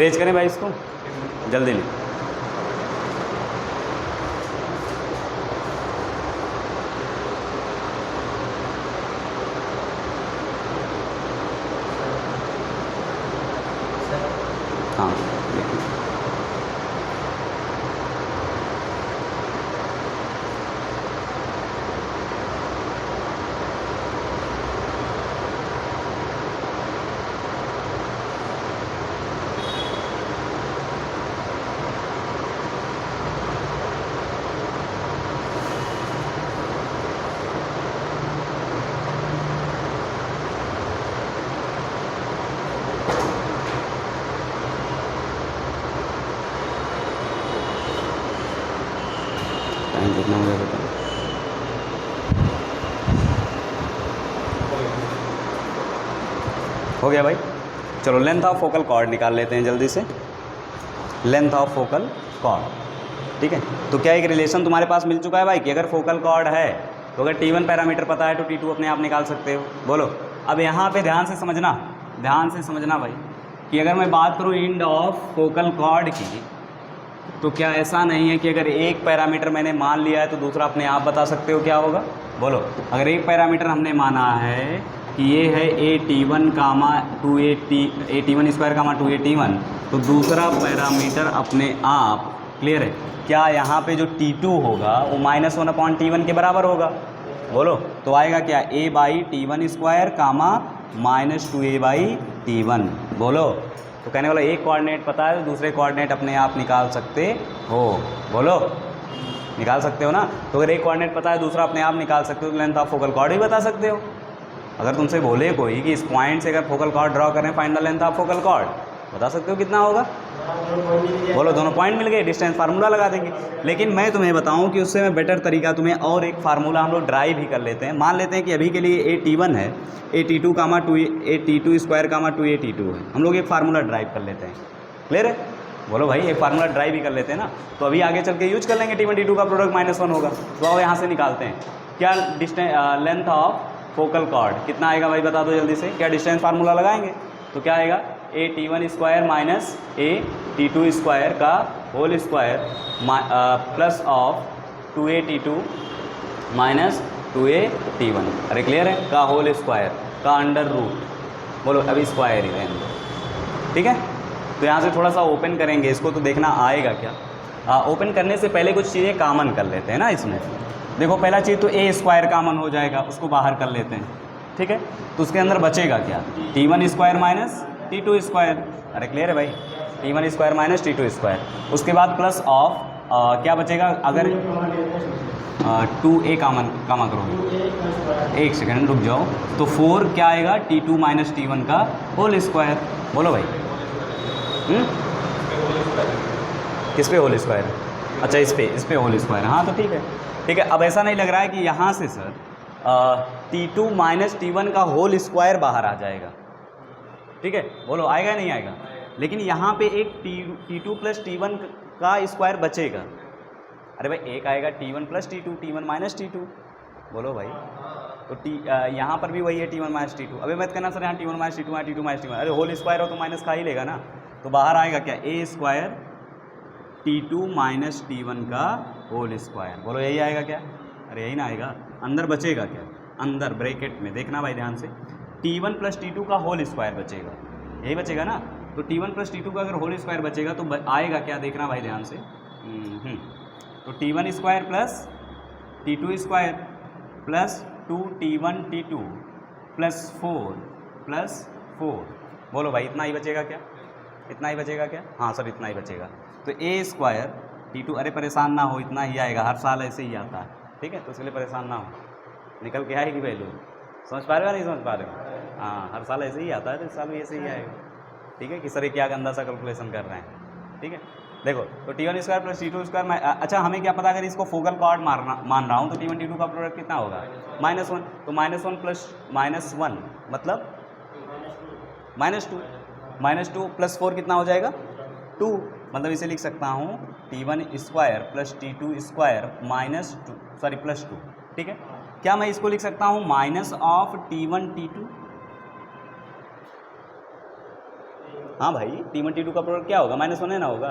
Erase करें भाई इसको जल्दी नहीं। हाँ टाइम कितना हो गया बताओ। हो गया भाई। चलो लेंथ ऑफ फोकल कॉर्ड निकाल लेते हैं जल्दी से। लेंथ ऑफ फोकल कॉर्ड, ठीक है। तो क्या एक रिलेशन तुम्हारे पास मिल चुका है भाई कि अगर फोकल कॉर्ड है तो अगर T1 पैरामीटर पता है तो T2 अपने आप निकाल सकते हो। बोलो अब यहाँ पे ध्यान से समझना भाई कि अगर मैं बात करूँ इंड ऑफ फोकल कॉर्ड की, तो क्या ऐसा नहीं है कि अगर एक पैरामीटर मैंने मान लिया है तो दूसरा अपने आप बता सकते हो क्या होगा। बोलो अगर एक पैरामीटर हमने माना है कि ये है AT1 कामा 2AT1 स्क्वायर कामा 2AT1, तो दूसरा पैरामीटर अपने आप क्लियर है। क्या यहाँ पे जो T2 होगा वो -1/T1 के बराबर होगा। बोलो तो आएगा क्या A/T1 स्क्वायर कामा -2A/T1। बोलो तो कहने वाला एक कोऑर्डिनेट पता है तो दूसरे कोऑर्डिनेट अपने आप निकाल सकते हो। बोलो निकाल सकते हो ना। तो अगर एक कोऑर्डिनेट पता है दूसरा अपने आप निकाल सकते हो तो लेंथ ऑफ फोकल कॉर्ड भी बता सकते हो। अगर तुमसे बोले कोई कि इस पॉइंट से अगर फोकल कॉर्ड ड्रॉ करें find the length of focal cord, बता सकते हो कितना होगा। बोलो दोनों पॉइंट मिल गए, डिस्टेंस फार्मूला लगा देंगे। लेकिन मैं तुम्हें बताऊं कि उससे मैं बेटर तरीका तुम्हें और एक फार्मूला हम लोग ड्राइव ही कर लेते हैं। मान लेते हैं कि अभी के लिए AT1 है, AT2 कामा 2AT2 स्क्वायर कामा 2AT2 है। हम लोग एक फार्मूला ड्राइव कर लेते हैं। क्लियर है। बोलो भाई एक फार्मूला ड्राइव ही कर लेते हैं ना, तो अभी आगे चल के यूज कर लेंगे। T1 T2 का प्रोडक्ट -1 होगा, तो आओ यहाँ से निकालते हैं। क्या distance length of focal cord कितना आएगा भाई बता दो जल्दी से। क्या डिस्टेंस फार्मूला लगाएंगे तो क्या आएगा AT1 square minus AT2 square का whole square plus of 2AT2 minus 2AT1। अरे क्लियर है, का होल स्क्वायर का अंडर रूट। बोलो अभी स्क्वायर ही रहने दो, ठीक है। तो यहाँ से थोड़ा सा ओपन करेंगे इसको तो देखना आएगा क्या। ओपन करने से पहले कुछ चीज़ें कामन कर लेते हैं ना इसमें। देखो पहला चीज़ तो A स्क्वायर कामन हो जाएगा, उसको बाहर कर लेते हैं, ठीक है। तो उसके अंदर बचेगा क्या T1 square minus T2 square. अरे क्लियर है भाई, T1 square minus T2 square. उसके बाद प्लस ऑफ क्या बचेगा अगर 2A कामा करोगे, एक सेकेंड रुक जाओ। तो 4 क्या आएगा T2 माइनस T1 का होल स्क्वायर। बोलो भाई किस पे होल स्क्वायर। अच्छा इस पे होल स्क्वायर। हाँ तो ठीक है, ठीक है। अब ऐसा नहीं लग रहा है कि यहाँ से सर T2 माइनस T1 का होल स्क्वायर बाहर आ जाएगा, ठीक है। बोलो आएगा नहीं आएगा। लेकिन यहाँ पे एक T2 प्लस T1 का स्क्वायर बचेगा। अरे भाई एक आएगा T1 plus T2, T1 minus T2। बोलो भाई तो यहाँ पर भी वही है T1 माइनस T2। अभी मत करना सर यहाँ T1 माइनस T2 है, T2 माइनस T1। अरे होल स्क्वायर हो तो माइनस खा ही लेगा ना। तो बाहर आएगा क्या A square T2 minus T1 का होल स्क्वायर। बोलो यही आएगा क्या। अरे यही ना आएगा। अंदर बचेगा क्या, अंदर ब्रैकेट में देखना भाई ध्यान से, T1 प्लस T2 का होल स्क्वायर बचेगा, यही बचेगा ना। तो T1 प्लस T2 का अगर होल स्क्वायर बचेगा तो आएगा क्या देखना भाई ध्यान से। तो T1 square plus T2 square plus 2T1 T2 plus 4 बोलो भाई इतना ही बचेगा क्या, इतना ही बचेगा क्या। हाँ सर इतना ही बचेगा। तो A स्क्वायर T2, अरे परेशान ना हो इतना ही आएगा, हर साल ऐसे ही आता है, ठीक है। तो इसलिए परेशान ना हो, निकल के आएगी वैल्यू। समझ पा रहे हो नहीं समझ पा रहे हो। हाँ हर साल ऐसे ही आता है तो इस साल भी ऐसे ही आएगा, ठीक है। कि सर ये क्या गंदा सा कैलकुलेशन कर रहे हैं, ठीक है। देखो तो T1 square plus T2 square. अच्छा हमें क्या पता अगर इसको फोकल कॉर्ड मान रहा हूँ तो T1 T2 का प्रोडक्ट कितना होगा -1। तो -1 प्लस -1 मतलब -2 प्लस 4 कितना हो जाएगा 2। मतलब इसे लिख सकता हूँ T1 square plus T2 square plus 2, ठीक है। क्या मैं इसको लिख सकता हूँ माइनस ऑफ T1 T2। हाँ भाई, T1 T2 का प्रोडक्ट क्या होगा, -1 है ना होगा,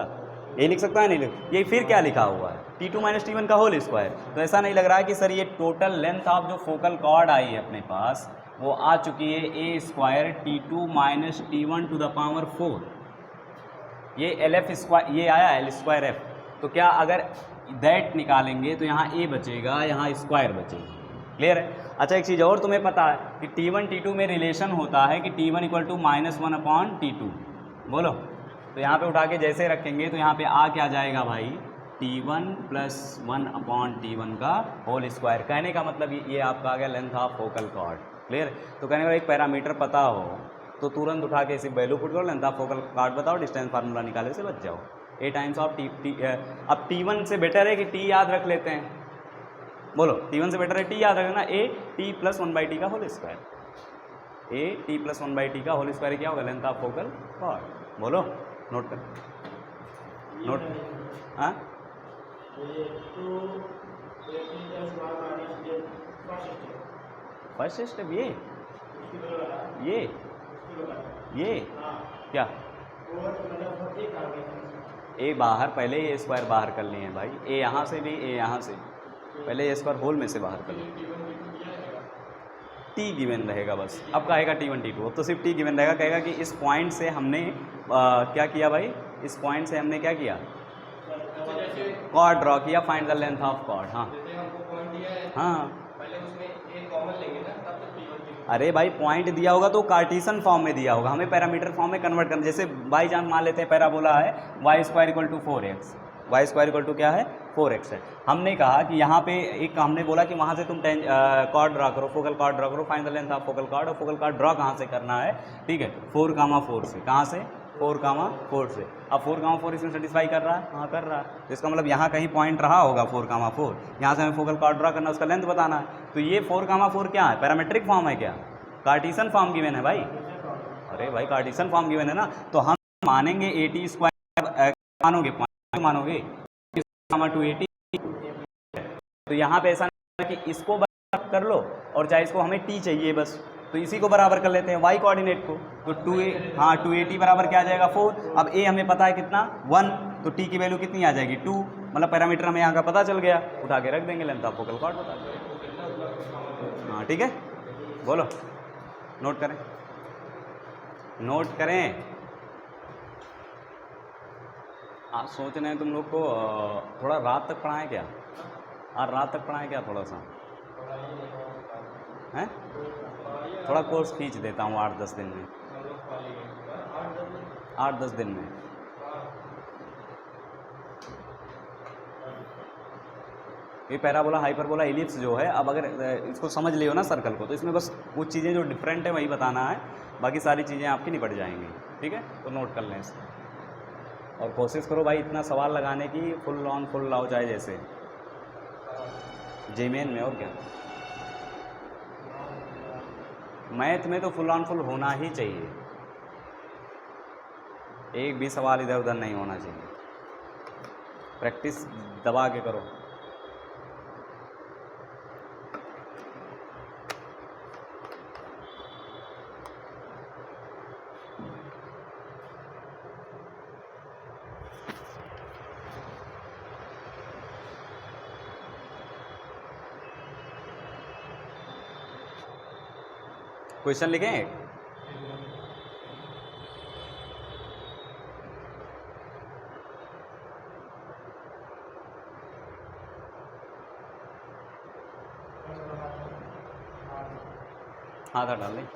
यही लिख सकता है नहीं लिख, ये फिर क्या लिखा हुआ है T2 - T1 का होल स्क्वायर। तो ऐसा नहीं लग रहा है कि सर ये टोटल लेंथ ऑफ जो फोकल कॉर्ड आई है अपने पास वो आ चुकी है a² T2 - T1 to the power 4, ये LF स्क्वायर, ये आया L²F। तो क्या अगर दैट निकालेंगे तो यहाँ a बचेगा, यहाँ स्क्वायर बचेगा। क्लियर है? अच्छा, एक चीज़ और तुम्हें पता है कि T1 T2 में रिलेशन होता है कि T1 = -1/T2। बोलो, तो यहाँ पे उठा के जैसे रखेंगे तो यहाँ पे आ क्या जाएगा भाई, T1 + 1/T1 का होल स्क्वायर। कहने का मतलब ये आपका आ गया length of focal cord. Clear? तो कहने का एक पैरामीटर पता हो तो तुरंत उठा के इसी वैल्यू पुट करो, लेंथ ऑफ फोकल कॉर्ड बताओ, डिस्टेंस फार्मूला निकाले से बच जाओ, a टाइम्स ऑफ T। अब T1 से बेटर है कि T याद रख लेते हैं। बोलो, T1 से बेटर है T याद रखना, a T + 1/T का whole square, a T + 1/T का होल स्क्वायर क्या होगा, लेंथ ऑफ फोकल कॉर्ड। बोलो, नोट कर, नोट। हाँ, फर्स्ट स्टेप ये क्या, ए बाहर, पहले ये स्क्वायर बाहर कर लिए हैं भाई, ए यहाँ से भी, ए यहाँ से, पहले ये स्क्वायर होल में से बाहर कर लिए। टी गिवन रहेगा बस, अब कहेगा T1 T2, अब तो सिर्फ टी गिवन रहेगा। कहेगा कि इस पॉइंट से हमने क्या किया भाई, इस पॉइंट से हमने क्या किया, कॉर्ड ड्रॉ किया, find the length of chord. हाँ हाँ, अरे भाई पॉइंट दिया होगा तो कार्टीशन फॉर्म में दिया होगा, हमें पैरामीटर फॉर्म में कन्वर्ट करना। जैसे बाई चांस मान लेते हैं पैराबोला है y² = 4x, y² क्या है, 4x है। हमने कहा कि यहाँ पे एक हमने बोला कि वहाँ से तुम कॉर्ड ड्रा करो, फोकल कॉर्ड ड्रा करो, find the length of focal cord. और फोकल कॉर्ड ड्रा कहाँ से करना है, ठीक है, 4,4 से। कहाँ से, 4,4 से। अब 4,4 इसमें सेटिस्फाई कर रहा है, हाँ कर रहा है, तो इसका मतलब यहाँ कहीं पॉइंट रहा होगा 4,4, यहाँ से हमें फोकल कॉर्ड ड्रा करना, उसका लेंथ बताना है। तो ये 4,4 क्या है, पैरामेट्रिक फॉर्म है क्या, कार्टीशन फॉर्म गिवन है भाई। अरे भाई कार्टीशन फॉर्म गिवन है ना, तो हम मानेंगे AT², मानोगे पॉइंट, मानोगे 280। तो यहाँ पे ऐसा नहीं है कि इसको बराबर कर लो और चाहे इसको हमें T चाहिए बस, तो इसी को बराबर कर लेते हैं y कोऑर्डिनेट को। तो 280 बराबर क्या आ जाएगा, 4। अब a हमें पता है कितना, 1, तो t की वैल्यू कितनी आ जाएगी, 2। मतलब पैरामीटर हमें यहाँ का पता चल गया, उठा के रख देंगे, लेंथ ऑफ फोकल कॉर्ड बता देंगे। हाँ ठीक है, बोलो, नोट करें, नोट करें। आप सोच रहे हैं तुम लोग को थोड़ा रात तक पढ़ाएं क्या, और रात तक पढ़ाएं क्या, थोड़ा सा हैं, थोड़ा कोर्स खींच देता हूँ 8-10 दिन में, 8-10 दिन में। ये पैराबोला, हाइपरबोला, एलिप्स जो है, अब अगर इसको समझ लियो ना सर्कल को, तो इसमें बस कुछ चीज़ें जो डिफरेंट है वही बताना है, बाकी सारी चीज़ें आपकी निपट जाएंगी। ठीक है, तो नोट कर लें इसको और कोशिश करो भाई इतना सवाल लगाने की, फुल ऑन फुल लाओ, चाहे जैसे जेमेन में। और क्या, मैथ में तो फुल ऑन फुल होना ही चाहिए, एक भी सवाल इधर उधर नहीं होना चाहिए। प्रैक्टिस दबा के करो। क्वेश्चन लिखें, हाथ डाल लें।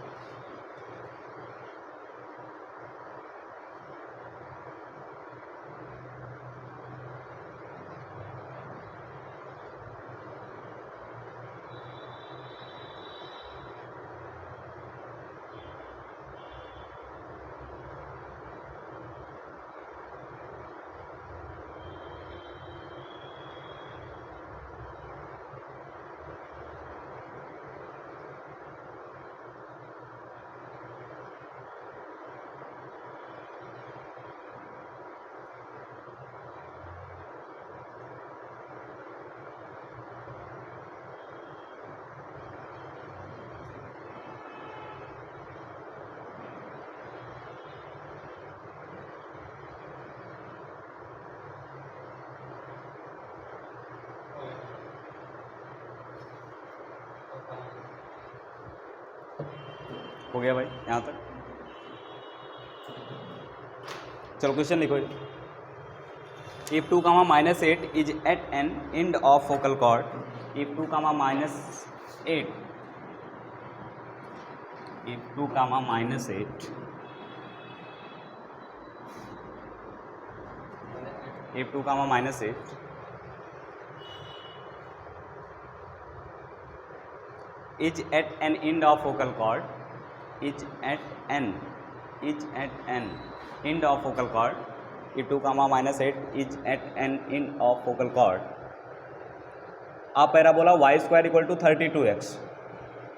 हो गया भाई यहाँ तक। चलो क्वेश्चन लिखो। If 2 comma -8 is at an end of focal chord, if 2 comma -8, if 2 comma -8 if 2 comma -8 is at an end of focal cord, is at an end of focal cord, if 2 comma -8 is at an end of focal cord, आप parabola y square equal to 32x,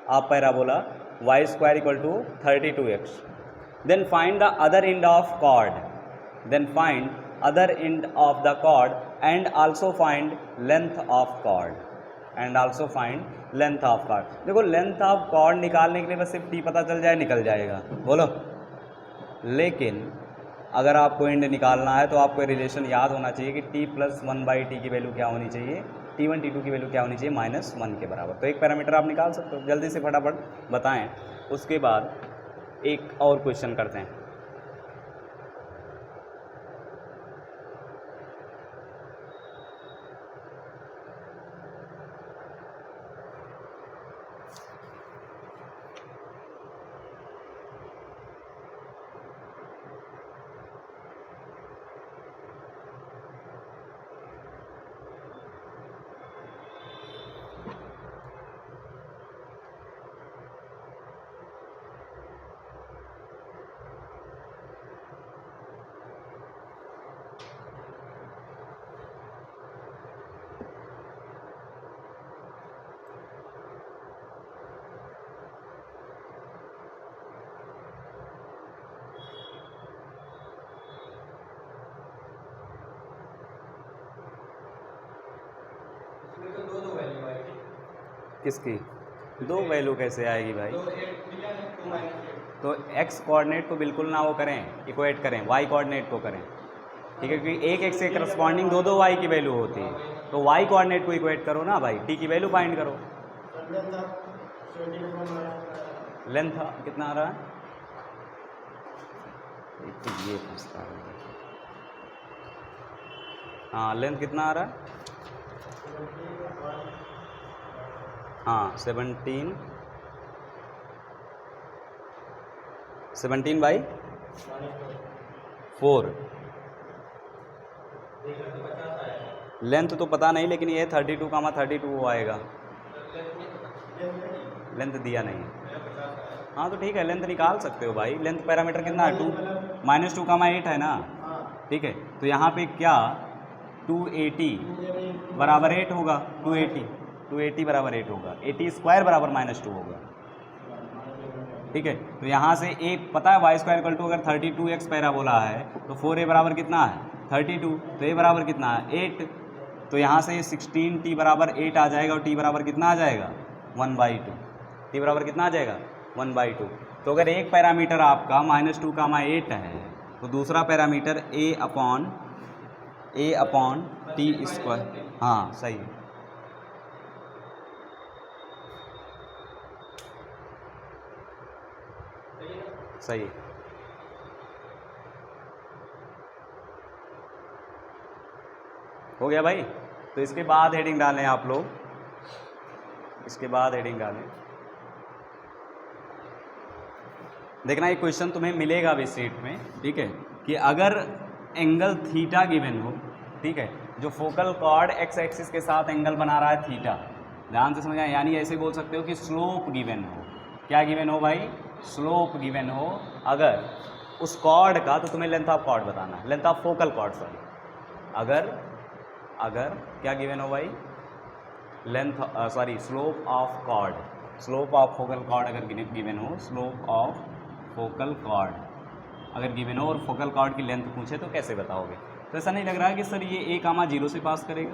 आप parabola y square equal to 32x, then find the other end of chord, then find other end of the chord and also find length of chord, and also find length of chord। देखो length of chord निकालने के लिए बस सिर्फ t पता चल जाए निकल जाएगा, बोलो। लेकिन अगर आपको एंड निकालना है तो आपको रिलेशन याद होना चाहिए कि t + 1/t की वैल्यू क्या होनी चाहिए, t1 t2 की वैल्यू क्या होनी चाहिए, -1 के बराबर। तो एक पैरामीटर आप निकाल सकते हो, जल्दी से फटाफट बताएं। उसके बाद एक और क्वेश्चन करते हैं। किसकी दो वैल्यू कैसे आएगी भाई? तो x कोऑर्डिनेट को बिल्कुल ना वो करें, इक्वेट करें, y कोऑर्डिनेट को करें, ठीक है, क्योंकि एक x से करस्पॉन्डिंग दो y की वैल्यू होती है। तो y कोऑर्डिनेट को इक्वेट करो ना भाई, t की वैल्यू फाइंड करो। लेंथ कितना आ रहा है? ये फंसता है। हाँ लेंथ कितना आ रहा है? हाँ 17 बाई 4। लेंथ तो पता नहीं, लेकिन ये 32 कामा 32 वो आएगा। लेंथ दिया नहीं है। हाँ तो ठीक है, लेंथ निकाल सकते हो भाई। लेंथ पैरामीटर कितना है? 2 -2 कामा 8 है ना, ठीक है। तो यहाँ पे क्या 280 बराबर 8 होगा, 280 बराबर 8 होगा, 80 स्क्वायर बराबर -2 होगा, ठीक है। तो यहाँ से एक पता है y स्क्वायर इक्वल टू अगर 32x पैराबोला है तो 4a बराबर कितना है? 32। तो a बराबर कितना है? 8। तो यहाँ से 16t बराबर 8 आ जाएगा और t बराबर कितना आ जाएगा? 1/2। t बराबर कितना आ जाएगा? 1/2। तो अगर एक पैरामीटर आपका -2 कामा 8 है तो दूसरा parameter a upon t square. हाँ सही है, सही। हो गया भाई। तो इसके बाद हेडिंग डालें आप लोग, इसके बाद हेडिंग डालें। देखना ये क्वेश्चन तुम्हें मिलेगा भी सीट में, ठीक है, कि अगर एंगल थीटा गिवन हो, ठीक है, जो फोकल कॉर्ड एक्स एक्सिस के साथ एंगल बना रहा है थीटा, ध्यान से समझना, यानी ऐसे बोल सकते हो कि स्लोप गिवन हो। क्या गिवन हो भाई? स्लोप गिवन हो। अगर उस कॉर्ड का, तो तुम्हें लेंथ ऑफ कॉर्ड बताना है, length of focal chord sorry. अगर क्या गिवन हो भाई? Length sorry slope of chord, slope of focal chord अगर गिवन हो, स्लोप ऑफ फोकल कॉर्ड अगर गिवन हो और फोकल कॉर्ड की लेंथ पूछे तो कैसे बताओगे? तो ऐसा नहीं लग रहा है कि सर ये a, 0 से पास करेगा,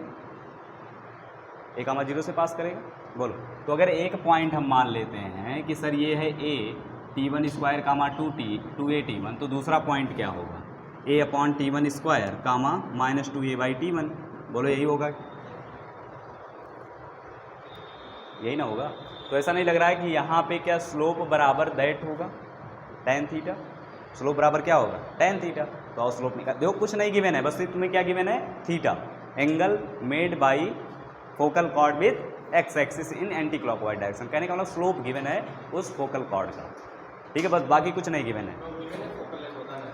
a, 0 से पास करेगा, बोलो। तो अगर एक पॉइंट हम मान लेते हैं कि सर ये है a t1 square comma 2a t1, तो दूसरा पॉइंट क्या होगा? a upon t1 square comma -2a/t1, बोलो यही होगा, यही ना होगा? तो ऐसा नहीं लग रहा है कि यहाँ पे क्या स्लोप बराबर दैट होगा tan थीटा, स्लोप बराबर क्या होगा tan थीटा। तो और स्लोप निकाल देखो, कुछ नहीं गिवन है, बस तुम्हें क्या गिवन है theta, angle made by focal cord with x axis in anti clockwise direction. कहने का मतलब स्लोप गिवन है उस फोकल कॉर्ड का, ठीक है, बस बाकी कुछ नहीं गिवन है,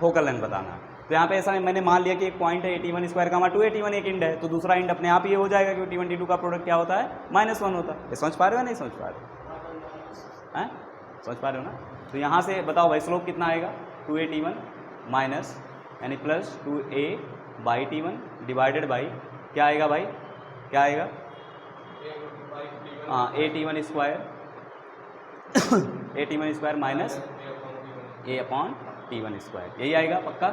फोकल लेंथ बताना है। तो यहाँ पे ऐसा मैंने मान लिया कि एक पॉइंट है 81 स्क्वायर का 281 एक इंड है, तो दूसरा इंड अपने आप ये हो जाएगा कि 22 का प्रोडक्ट क्या होता है -1 होता है। ये समझ पा रहे हो या नहीं समझ पा रहे हो, हैं समझ पा रहे हो ना। तो यहाँ से बताओ भाई स्लोप कितना आएगा 281 माइनस यानी प्लस 2a/t1 डिवाइडेड बाई क्या आएगा भाई, क्या आएगा हाँ a/t1 square a/t1 square minus a/t1 square, यही आएगा पक्का,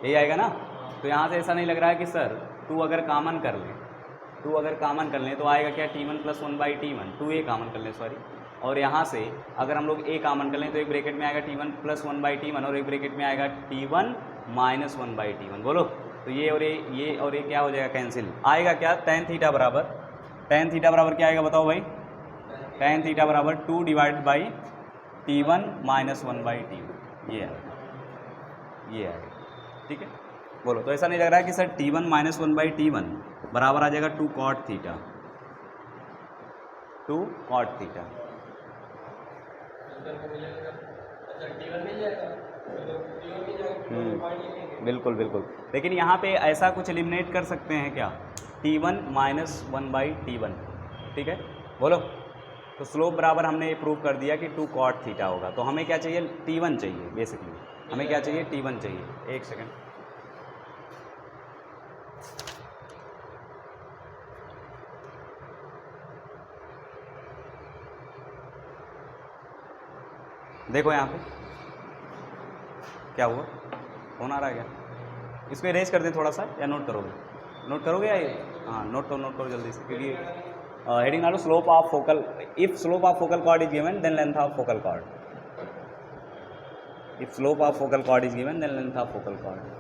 यही आएगा ना। तो यहाँ से ऐसा नहीं लग रहा है कि सर 2 अगर कॉमन कर लें, 2 अगर कॉमन कर लें तो आएगा क्या t1 + 1/t1, 2a कॉमन कर लें सॉरी, और यहाँ से अगर हम लोग a कॉमन कर लें तो एक ब्रैकेट में आएगा t1 + 1/t1 और एक ब्रैकेट में आएगा t1 - 1/t1। बोलो तो ये और ये क्या हो जाएगा कैंसिल, आएगा क्या tan थीटा बराबर, tan थीटा बराबर क्या आएगा बताओ भाई, tan थीटा बराबर 2 डिवाइडेड बाई t1 - 1/t1, ये आएगा, ठीक है। बोलो तो ऐसा नहीं लग रहा है कि सर t1 - 1/t1 बराबर आ जाएगा 2 cot थीटा, 2 cot थीटा। बिल्कुल बिल्कुल, लेकिन यहाँ पे ऐसा कुछ एलिमिनेट कर सकते हैं क्या, t1 - 1/t1, ठीक है। बोलो तो स्लोप बराबर हमने ये प्रूव कर दिया कि 2 cot थीटा होगा, तो हमें क्या चाहिए t1 चाहिए, बेसिकली हमें क्या चाहिए t1 चाहिए। एक सेकेंड, देखो यहाँ पे क्या हुआ, फोन आ रहा है क्या, इसको इरेज कर दें थोड़ा सा या नोट करोगे, नोट करोगे या हाँ नोट करो जल्दी से, क्योंकि हेडिंग डालो slope of focal, if slope of focal chord is given then length of focal chord, if slope of focal chord is given then length of focal chord.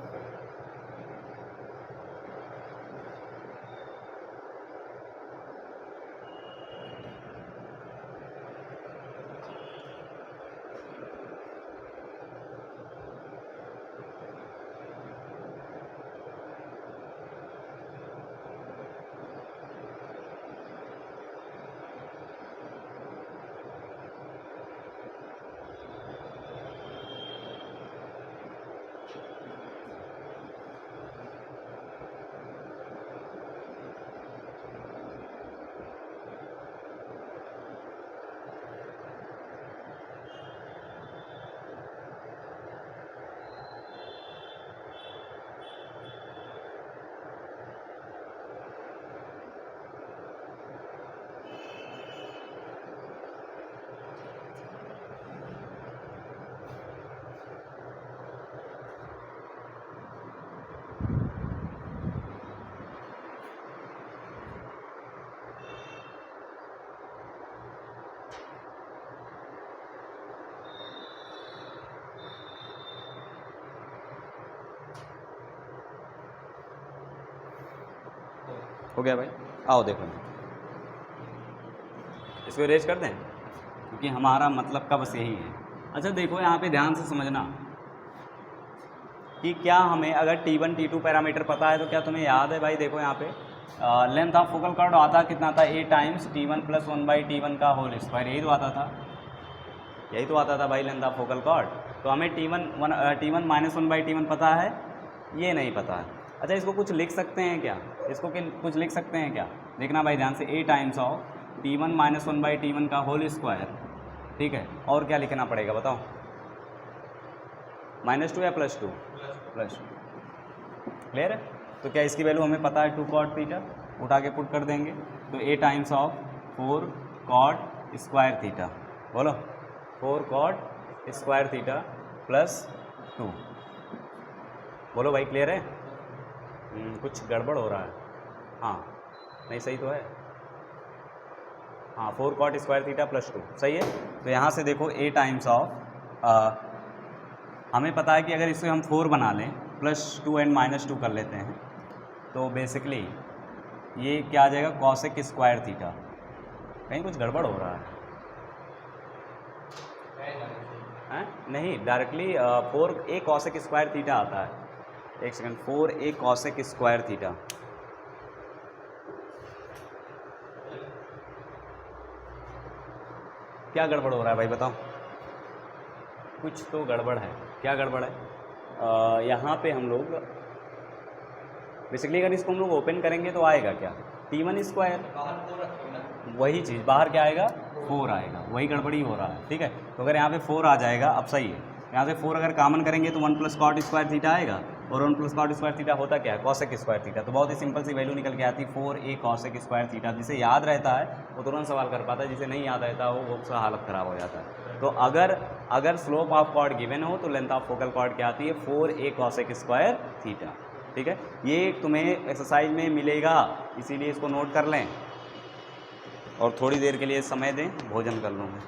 हो गया भाई, आओ देखो इसको इरेज कर दें क्योंकि हमारा मतलब का बस यही है। अच्छा देखो यहाँ पे ध्यान से समझना कि क्या हमें अगर t1 t2 पैरामीटर पता है तो क्या तुम्हें याद है भाई, देखो यहाँ पे लेंथ ऑफ फोकल कॉर्ड आता कितना था a टाइम्स t1 + 1/t1 का होल स्क्वायर, यही तो आता था, यही तो आता था भाई लेंथ ऑफ फोकल कॉर्ड। तो हमें t1 - 1/t1 पता है, ये नहीं पता है। अच्छा इसको कुछ लिख सकते हैं क्या, इसको कुछ लिख सकते हैं क्या, देखना भाई ध्यान से, a times of t1 - 1/t1 का होल स्क्वायर, ठीक है, और क्या लिखना पड़ेगा बताओ, -2 या +2, +2, क्लियर है। तो क्या इसकी वैल्यू हमें पता है 2 cot थीटा, उठा के पुट कर देंगे, तो a times of 4 cot square theta, बोलो 4 cot स्क्वायर थीटा +2, बोलो भाई क्लियर है। कुछ गड़बड़ हो रहा है, हाँ नहीं सही तो है, हाँ 4 cot स्क्वायर थीटा +2 सही है। तो यहाँ से देखो a टाइम्स ऑफ हमें पता है कि अगर इसे हम 4 बना लें +2 एंड -2 कर लेते हैं तो बेसिकली ये क्या आ जाएगा cosec स्क्वायर थीटा, कहीं कुछ गड़बड़ हो रहा है, हैं नहीं, directly 4a cosec square theta आता है। एक second, 4a cosec square theta, क्या गड़बड़ हो रहा है भाई बताओ? कुछ तो गड़बड़ है, क्या गड़बड़ है? यहाँ पे हम लोग बेसिकली अगर इसको हम लोग ओपन करेंगे तो आएगा क्या, T1 स्क्वायर, वही चीज़ बाहर क्या आएगा, 4 आएगा, वही गड़बड़ी हो रहा है। ठीक है, तो अगर यहाँ पे 4 आ जाएगा, अब सही है, यहाँ से 4 अगर कॉमन करेंगे तो 1 + cot स्क्वायर थीटा आएगा, और 1 + cot स्क्वायर थीटा होता क्या है, cosec स्क्वायर थीटा। तो बहुत ही सिंपल सी वैल्यू निकल के आती है 4a cosec स्क्वायर थीटा। जिसे याद रहता है वो तुरंत सवाल कर पाता है, जिसे नहीं याद रहता वो उसका हालत ख़राब हो जाता है। तो अगर स्लोप ऑफ कॉर्ड गिवन हो तो लेंथ ऑफ फोकल कॉर्ड क्या आती है, 4a cosec स्क्वायर थीटा। ठीक है, ये तुम्हें एक्सरसाइज में मिलेगा, इसीलिए इसको नोट कर लें और थोड़ी देर के लिए समय दें, भोजन कर लूँगा।